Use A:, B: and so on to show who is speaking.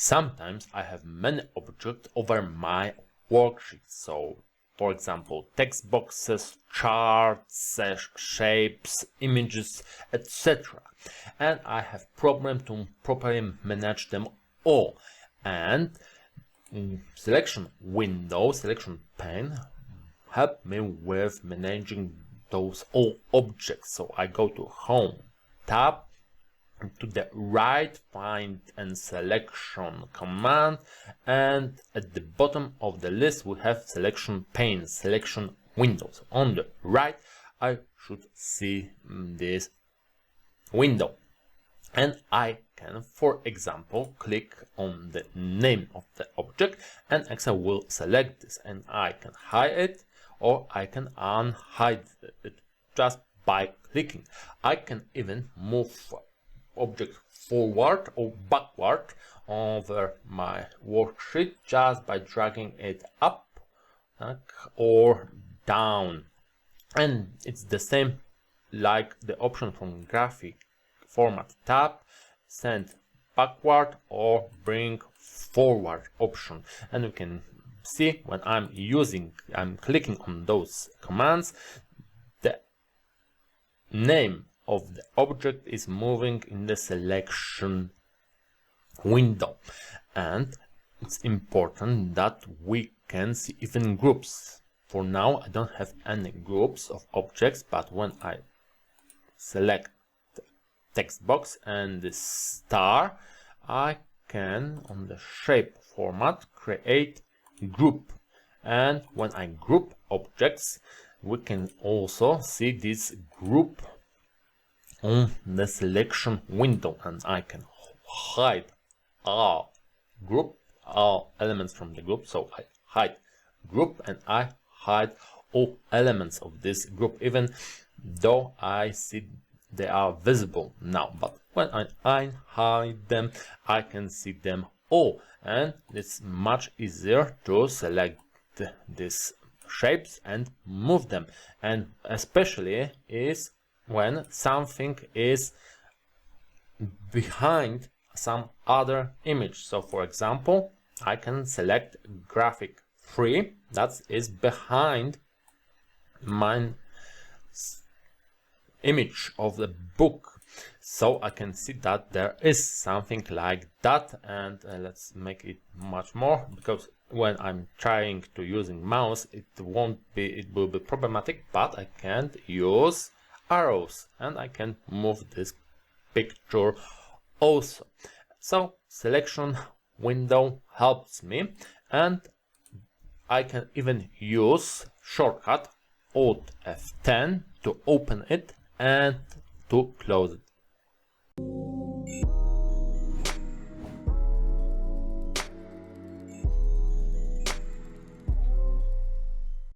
A: Sometimes I have many objects over my worksheet. So, for example, text boxes, charts, shapes, images, etc. And I have problem to properly manage them all. And selection window, selection pane help me with managing those all objects. So I go to Home tab, to the right, find and selection command, and at the bottom of the list we have selection pane, selection windows. On the right I should see this window, and I can, for example, click on the name of the object, and Excel will select this, and I can hide it or I can unhide it just by clicking. I can even move object forward or backward over my worksheet just by dragging it up or down. And it's the same like the option from graphic format tab, send backward or bring forward option. And you can see when I'm clicking on those commands, the name of the object is moving in the selection window. And it's important that we can see even groups. For now I don't have any groups of objects, but when I select the text box and the star, I can, on the shape format, create group. And when I group objects, we can also see this group on the selection window, and I can hide all elements from the group. So I hide group and I hide all elements of this group, even though I see they are visible now. But when I hide them, I can see them all, and it's much easier to select these shapes and move them. And especially is when something is behind some other image. So for example, I can select graphic 3 that is behind my image of the book. So I can see that there is something like that, and let's make it much more, because when I'm trying to using mouse it will be problematic, but I can't use arrows and I can move this picture also. So selection window helps me, and I can even use shortcut Alt F10 to open it and to close it.